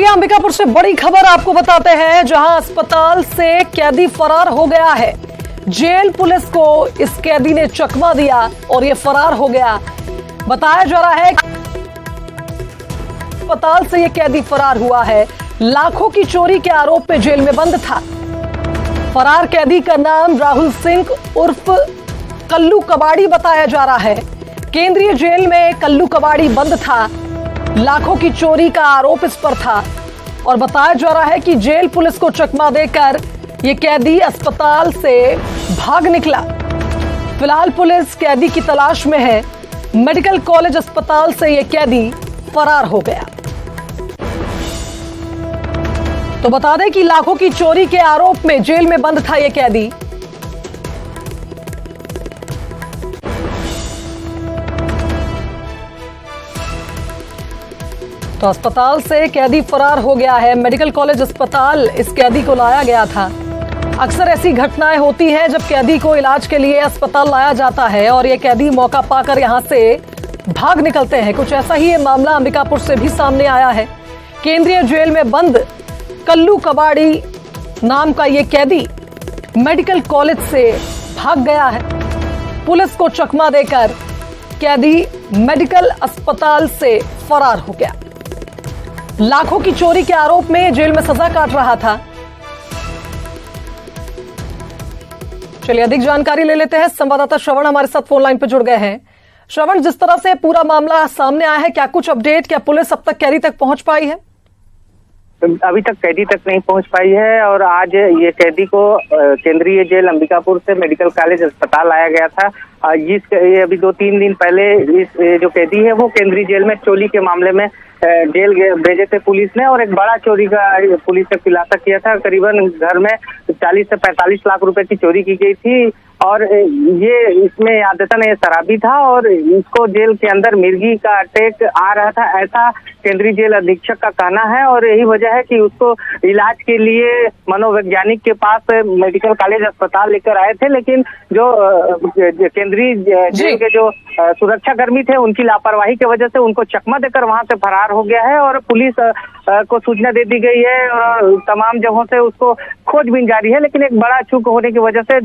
अंबिकापुर से बड़ी खबर आपको बताते हैं, जहां अस्पताल से कैदी फरार हो गया है। जेल पुलिस को इस कैदी ने चकमा दिया और ये फरार हो गया। बताया जा रहा है अस्पताल से ये कैदी फरार हुआ है। लाखों की चोरी के आरोप में जेल में बंद था। फरार कैदी का नाम राहुल सिंह उर्फ कल्लू कबाड़ी बताया जा रहा है। केंद्रीय जेल में कल्लू कबाड़ी बंद था। लाखों की चोरी का आरोप इस पर था और बताया जा रहा है कि जेल पुलिस को चकमा देकर यह कैदी अस्पताल से भाग निकला। फिलहाल पुलिस कैदी की तलाश में है। मेडिकल कॉलेज अस्पताल से यह कैदी फरार हो गया। तो बता दें कि लाखों की चोरी के आरोप में जेल में बंद था यह कैदी। तो अस्पताल से कैदी फरार हो गया है। मेडिकल कॉलेज अस्पताल इस कैदी को लाया गया था। अक्सर ऐसी घटनाएं होती हैं जब कैदी को इलाज के लिए अस्पताल लाया जाता है और ये कैदी मौका पाकर यहां से भाग निकलते हैं। कुछ ऐसा ही ये मामला अंबिकापुर से भी सामने आया है। केंद्रीय जेल में बंद कल्लू कबाड़ी नाम का ये कैदी मेडिकल कॉलेज से भाग गया है। पुलिस को चकमा देकर कैदी मेडिकल अस्पताल से फरार हो गया। लाखों की चोरी के आरोप में जेल में सजा काट रहा था। चलिए अधिक जानकारी ले लेते हैं। संवाददाता श्रवण हमारे साथ फोन लाइन पर जुड़ गए हैं। श्रवण, जिस तरह से पूरा मामला सामने आया है, क्या कुछ अपडेट, क्या पुलिस अब तक कैदी तक पहुंच पाई है? अभी तक कैदी तक नहीं पहुंच पाई है और आज ये कैदी को केंद्रीय जेल अंबिकापुर से मेडिकल कॉलेज अस्पताल लाया गया था। ये अभी 2-3 दिन पहले इस जो कैदी है वो केंद्रीय जेल में चोरी के मामले में जेल भेजे थे पुलिस ने और एक बड़ा चोरी का पुलिस ने खुलासा किया था। करीबन घर में 40 से 45 लाख रुपए की चोरी की गई थी और ये इसमें आदतन ये शराबी था और इसको जेल के अंदर मिर्गी का अटैक आ रहा था, ऐसा केंद्रीय जेल अधीक्षक का कहना है। और यही वजह है कि उसको इलाज के लिए मनोवैज्ञानिक के पास मेडिकल कॉलेज अस्पताल लेकर आए थे, लेकिन जो केंद्रीय जेल के जो सुरक्षा कर्मी थे उनकी लापरवाही की वजह से उनको चकमा देकर वहां से फरार हो गया है और पुलिस को सूचना दे दी गई है और तमाम जगहों से उसको खोजबीन जारी है। लेकिन एक बड़ा चूक होने की वजह से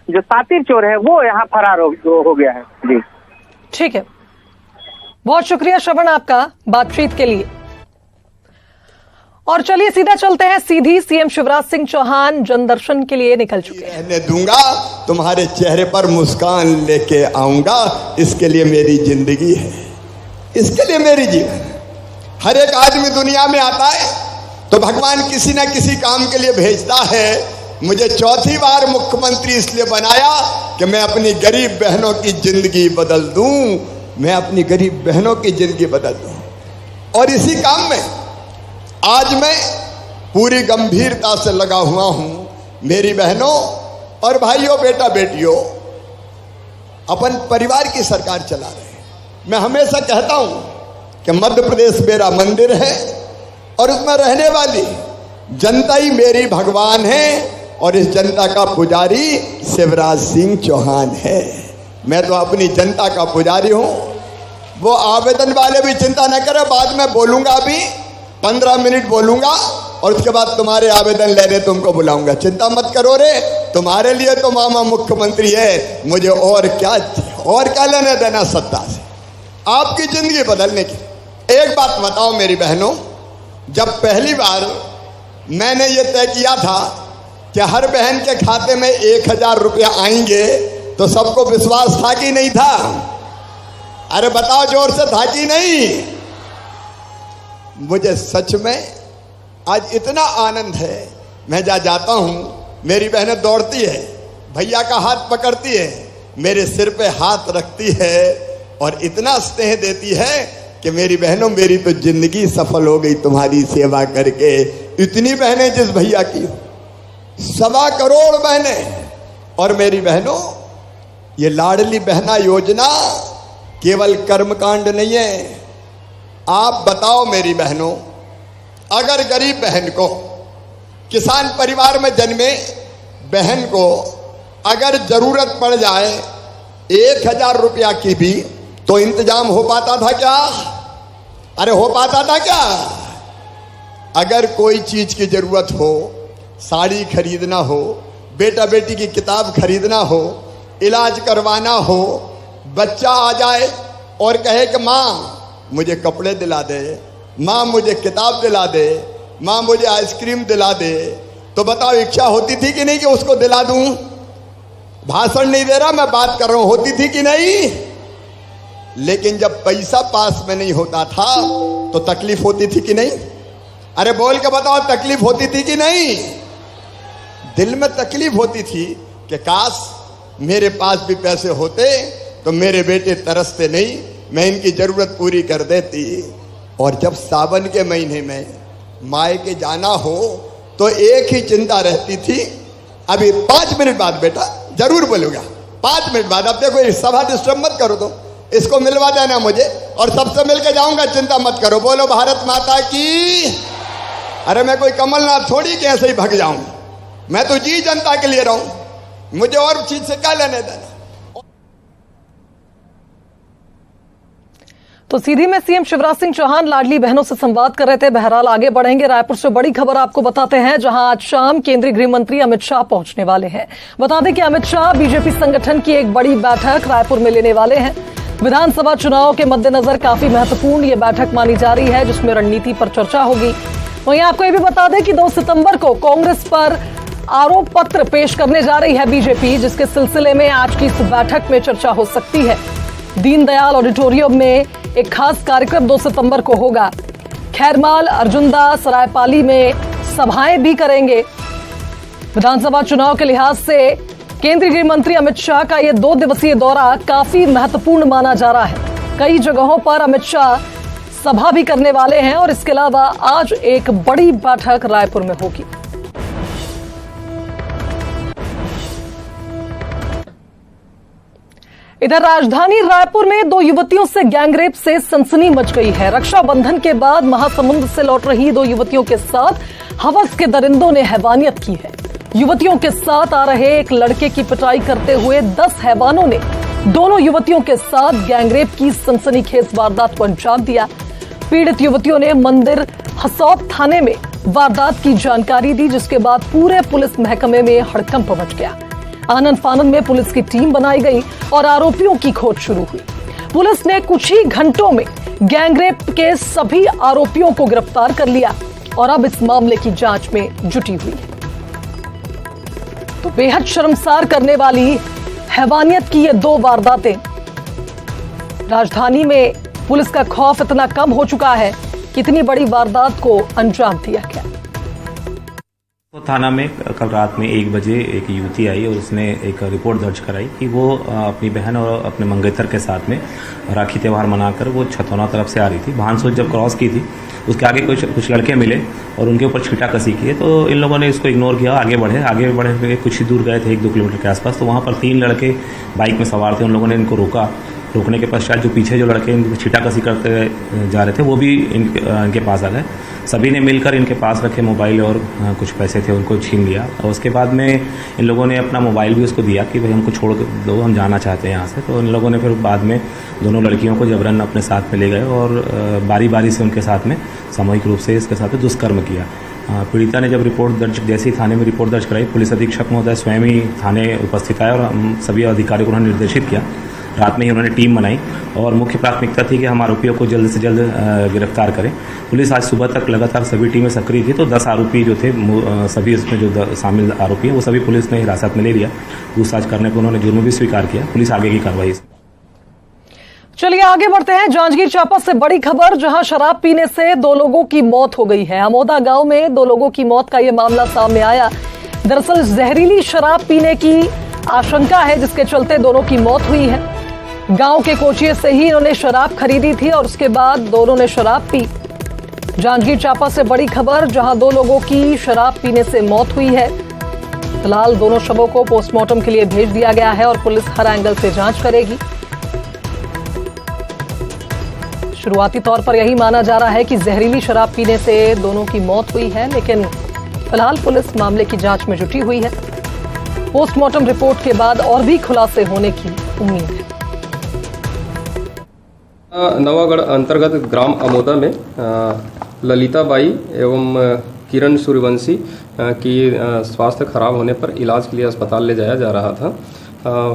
जो सातिर चोर है वो यहाँ फरार हो गया है। जी ठीक है, बहुत शुक्रिया श्रवण आपका बातचीत के लिए। और चलिए सीधा चलते हैं, सीधी सीएम शिवराज सिंह चौहान जनदर्शन के लिए निकल चुके हैं। रहने दूंगा, तुम्हारे चेहरे पर मुस्कान लेके आऊंगा, इसके लिए मेरी जिंदगी है, इसके लिए मेरी जीवन। हर एक आदमी दुनिया में आता है तो भगवान किसी न किसी काम के लिए भेजता है। मुझे 4थी बार मुख्यमंत्री इसलिए बनाया कि मैं अपनी गरीब बहनों की जिंदगी बदल दूं, मैं अपनी गरीब बहनों की जिंदगी बदल दूं। और इसी काम में आज मैं पूरी गंभीरता से लगा हुआ हूं। मेरी बहनों और भाइयों, बेटा बेटियों, अपन परिवार की सरकार चला रहे हैं। मैं हमेशा कहता हूं कि मध्य प्रदेश मेरा मंदिर है और उसमें रहने वाली जनता ही मेरी भगवान है और इस जनता का पुजारी शिवराज सिंह चौहान है। मैं तो अपनी जनता का पुजारी हूं। वो आवेदन वाले भी चिंता न करें, बाद में बोलूंगा, अभी 15 मिनट बोलूंगा और उसके बाद तुम्हारे आवेदन लेने तुमको बुलाऊंगा। चिंता मत करो रे, तुम्हारे लिए तो मामा मुख्यमंत्री है, मुझे और क्या लेने देना सत्ता से, आपकी जिंदगी बदलने की। एक बात बताओ मेरी बहनों, जब पहली बार मैंने ये तय किया था कि हर बहन के खाते में 1000 रुपया आएंगे तो सबको विश्वास था कि नहीं था? अरे बताओ जोर से, था कि नहीं? मुझे सच में आज इतना आनंद है। मैं जहाँ जाता हूँ मेरी बहनें दौड़ती है, भैया का हाथ पकड़ती है, मेरे सिर पे हाथ रखती है और इतना स्नेह देती है कि मेरी बहनों, मेरी तो जिंदगी सफल हो गई तुम्हारी सेवा करके। इतनी बहनें जिस भैया की हो, 1.25 करोड़ बहनें। और मेरी बहनों, ये लाडली बहना योजना केवल कर्मकांड नहीं है। आप बताओ मेरी बहनों, अगर गरीब बहन को, किसान परिवार में जन्मे बहन को अगर जरूरत पड़ जाए 1000 रुपया की भी, तो इंतजाम हो पाता था क्या? अरे हो पाता था क्या? अगर कोई चीज की जरूरत हो, साड़ी खरीदना हो, बेटा बेटी की किताब खरीदना हो, इलाज करवाना हो, बच्चा आ जाए और कहे कि माँ मुझे कपड़े दिला दे, माँ मुझे किताब दिला दे, माँ मुझे आइसक्रीम दिला दे, तो बताओ इच्छा होती थी कि नहीं कि उसको दिला दूं? भाषण नहीं दे रहा, मैं बात कर रहा हूं, होती थी कि नहीं? लेकिन जब पैसा पास में नहीं होता था तो तकलीफ होती थी कि नहीं? अरे बोल के बताओ, तकलीफ होती थी कि नहीं? दिल में तकलीफ होती थी कि काश मेरे पास भी पैसे होते तो मेरे बेटे तरसते नहीं, मैं इनकी जरूरत पूरी कर देती। और जब सावन के महीने में मायके जाना हो तो एक ही चिंता रहती थी, अभी 5 मिनट बाद बेटा जरूर बोलूंगा, 5 मिनट बाद। अब देखो सभा डिस्टर्ब मत करो, तो इसको मिलवा देना मुझे और सबसे मिलकर जाऊंगा, चिंता मत करो। बोलो भारत माता की। अरे मैं कोई कमलनाथ थोड़ी के ऐसे ही भाग जाऊं, मैं तो जी जनता के लिए रहूं, मुझे और चीज से क्या लेने देना। तो सीधी में सीएम शिवराज सिंह चौहान लाडली बहनों से संवाद कर रहे थे। बहरहाल आगे बढ़ेंगे। रायपुर से बड़ी खबर आपको बताते हैं, जहां आज शाम केंद्रीय गृह मंत्री अमित शाह पहुंचने वाले हैं। बता दें कि अमित शाह बीजेपी संगठन की एक बड़ी बैठक रायपुर में लेने वाले हैं। विधानसभा चुनाव के मद्देनजर काफी महत्वपूर्ण ये बैठक मानी जा रही है, जिसमें रणनीति पर चर्चा होगी। वहीं आपको ये भी बता दें कि 2 सितंबर को कांग्रेस पर आरोप पत्र पेश करने जा रही है बीजेपी, जिसके सिलसिले में आज की इस बैठक में चर्चा हो सकती है। दीनदयाल ऑडिटोरियम में एक खास कार्यक्रम 2 सितंबर को होगा। खैरमाल, अर्जुनदा, सरायपाली में सभाएं भी करेंगे। विधानसभा चुनाव के लिहाज से केंद्रीय गृह मंत्री अमित शाह का यह 2 दिवसीय दौरा काफी महत्वपूर्ण माना जा रहा है। कई जगहों पर अमित शाह सभा भी करने वाले हैं और इसके अलावा आज एक बड़ी बैठक रायपुर में होगी। इधर राजधानी रायपुर में 2 युवतियों से गैंगरेप से सनसनी मच गई है। रक्षाबंधन के बाद महासमुंद से लौट रही 2 युवतियों के साथ हवस के दरिंदों ने हैवानियत की है। युवतियों के साथ आ रहे एक लड़के की पिटाई करते हुए 10 हैवानों ने दोनों युवतियों के साथ गैंगरेप की सनसनीखेज वारदात को अंजाम दिया। पीड़ित युवतियों ने मंदिर हसौद थाने में वारदात की जानकारी दी, जिसके बाद पूरे पुलिस महकमे में हड़कंप मच गया। आनन फानन में पुलिस की टीम बनाई गई और आरोपियों की खोज शुरू हुई। पुलिस ने कुछ ही घंटों में गैंगरेप के सभी आरोपियों को गिरफ्तार कर लिया और अब इस मामले की जांच में जुटी हुई है। तो बेहद शर्मसार करने वाली हैवानियत की ये 2 वारदातें। राजधानी में पुलिस का खौफ इतना कम हो चुका है कि इतनी बड़ी वारदात को अंजाम दिया गया। तो थाना में कल रात में 1 बजे एक युवती आई और उसने एक रिपोर्ट दर्ज कराई कि वो अपनी बहन और अपने मंगेतर के साथ में राखी त्यौहार मनाकर वो छतौना तरफ से आ रही थी। भानसोद जब क्रॉस की थी, उसके आगे कुछ लड़के मिले और उनके ऊपर छींटाकसी की है। तो इन लोगों ने इसको इग्नोर किया, आगे बढ़े कुछ ही दूर गए थे, 1-2 किलोमीटर के आसपास। तो वहाँ पर 3 लड़के बाइक में सवार थे। उन लोगों ने इनको रोका। रोकने के पश्चात जो पीछे जो लड़के इनको छींटाकसी करते जा रहे थे वो भी इनके पास आ गए। सभी ने मिलकर इनके पास रखे मोबाइल और कुछ पैसे थे उनको छीन लिया। और उसके बाद में इन लोगों ने अपना मोबाइल भी उसको दिया कि भाई हमको छोड़ दो, हम जाना चाहते हैं यहाँ से। तो इन लोगों ने फिर बाद में दोनों लड़कियों को जबरन अपने साथ में ले गए और बारी बारी से उनके साथ में सामूहिक रूप से इसके साथ दुष्कर्म किया। पीड़िता ने जब रिपोर्ट दर्ज जैसे ही थाने में रिपोर्ट दर्ज कराई, पुलिस अधीक्षक महोदय स्वयं ही थाने उपस्थित आए और हम सभी अधिकारियों को उन्होंने निर्देशित किया। रात में ही उन्होंने टीम बनाई और मुख्य प्राथमिकता थी कि हम आरोपियों को जल्द से जल्द गिरफ्तार करें। पुलिस आज सुबह तक लगातार सभी टीमें सक्रिय थी। तो 10 आरोपी जो थे, सभी इसमें जो शामिल आरोपी हैं वो सभी पुलिस ने हिरासत में ले लिया। पूछताछ करने पर उन्होंने जुर्म भी स्वीकार किया। पुलिस आगे की कार्रवाई। चलिए आगे बढ़ते हैं। जांजगीर चांपा से बड़ी खबर, जहां शराब पीने से 2 लोगों की मौत हो गई है। अमोदा गांव में 2 लोगों की मौत का यह मामला सामने आया। दरअसल जहरीली शराब पीने की आशंका है, जिसके चलते दोनों की मौत हुई है। गांव के कोचिए से ही इन्होंने शराब खरीदी थी और उसके बाद दोनों ने शराब पी। जांजगीर चांपा से बड़ी खबर, जहां 2 लोगों की शराब पीने से मौत हुई है। फिलहाल दोनों शवों को पोस्टमार्टम के लिए भेज दिया गया है और पुलिस हर एंगल से जांच करेगी। शुरुआती तौर पर यही माना जा रहा है कि जहरीली शराब पीने से दोनों की मौत हुई है, लेकिन फिलहाल पुलिस मामले की जांच में जुटी हुई है। पोस्टमार्टम रिपोर्ट के बाद और भी खुलासे होने की उम्मीद है। नवागढ़ अंतर्गत ग्राम अमोदा में ललिता बाई एवं किरण सूर्यवंशी की स्वास्थ्य खराब होने पर इलाज के लिए अस्पताल ले जाया जा रहा था।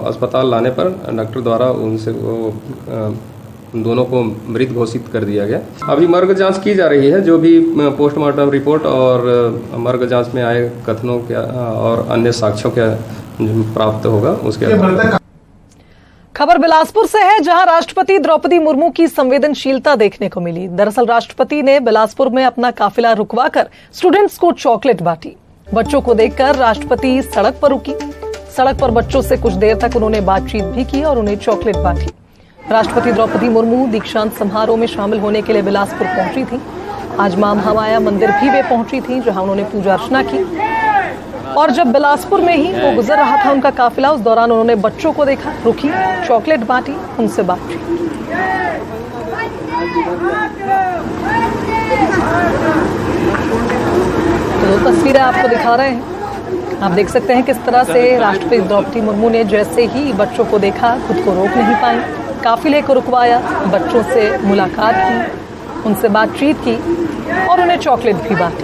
अस्पताल लाने पर डॉक्टर द्वारा उनसे दोनों को मृत घोषित कर दिया गया। अभी मर्ग जांच की जा रही है। जो भी पोस्टमार्टम रिपोर्ट और मर्ग जांच में आए कथनों के और अन्य साक्ष्यों के प्राप्त होगा उसके आधार। खबर बिलासपुर से है, जहां राष्ट्रपति द्रौपदी मुर्मू की संवेदनशीलता देखने को मिली। दरअसल राष्ट्रपति ने बिलासपुर में अपना काफिला रुकवाकर स्टूडेंट्स को चॉकलेट बांटी। बच्चों को देखकर राष्ट्रपति सड़क पर रुकी। सड़क पर बच्चों से कुछ देर तक उन्होंने बातचीत भी की और उन्हें चॉकलेट बांटी। राष्ट्रपति द्रौपदी मुर्मू दीक्षांत समारोह में शामिल होने के लिए बिलासपुर पहुंची थी। आज मां महामाया मंदिर भी वे पहुंची थी, जहां उन्होंने पूजा अर्चना की। और जब बिलासपुर में ही वो गुजर रहा था उनका काफिला, उस दौरान उन्होंने बच्चों को देखा, रुकी, चॉकलेट बांटी, उनसे बातचीत की। तो दो तस्वीरें आपको दिखा रहे हैं। आप देख सकते हैं किस तरह से राष्ट्रपति द्रौपदी मुर्मू ने जैसे ही बच्चों को देखा खुद को रोक नहीं पाई, काफिले को रुकवाया, बच्चों से मुलाकात की, उनसे बातचीत की और उन्हें चॉकलेट भी बांटी।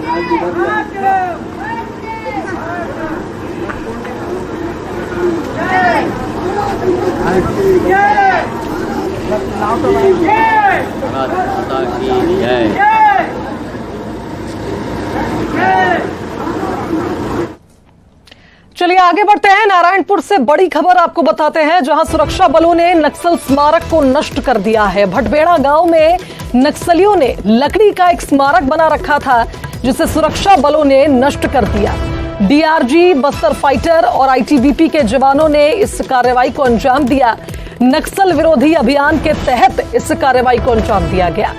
चलिए आगे बढ़ते हैं। नारायणपुर से बड़ी खबर आपको बताते हैं, जहां सुरक्षा बलों ने नक्सल स्मारक को नष्ट कर दिया है। भटबेड़ा गांव में नक्सलियों ने लकड़ी का एक स्मारक बना रखा था, जिसे सुरक्षा बलों ने नष्ट कर दिया। डीआरजी, बस्तर फाइटर और आईटीबीपी के जवानों ने इस कार्रवाई को अंजाम दिया। नक्सल विरोधी अभियान के तहत इस कार्रवाई को अंजाम दिया गया।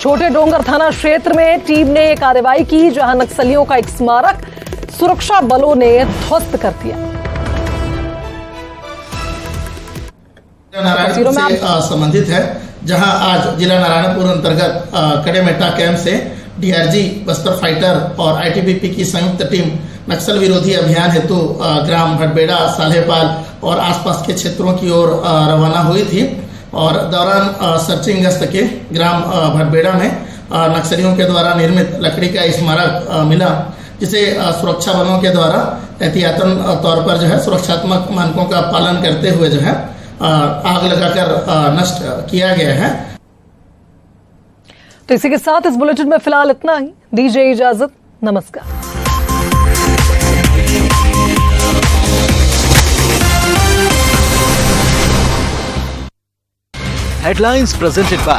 छोटे डोंगर थाना क्षेत्र में टीम ने यह कार्रवाई की, जहां नक्सलियों का एक स्मारक सुरक्षा बलों ने ध्वस्त कर दिया। नारायणपुर से संबंधित है, जहां आज जिला नारायणपुर अंतर्गत कड़ेमेटा कैंप से डीआरजी, बस्तर फाइटर और आईटीबीपी की संयुक्त टीम नक्सल विरोधी अभियान हेतु ग्राम भटबेड़ा, सालेपाल और आसपास के क्षेत्रों की ओर रवाना हुई थी। और दौरान सर्चिंग गश्त के ग्राम भटबेड़ा में नक्सलियों के द्वारा निर्मित लकड़ी का स्मारक मिला, जिसे सुरक्षा बलों के द्वारा एहतियातन तौर पर जो है सुरक्षात्मक मानकों का पालन करते हुए जो है आग लगाकर नष्ट किया गया है। तो इसी के साथ इस बुलेटिन में फिलहाल इतना ही। दीजिए इजाजत, नमस्कार। Headlines presented by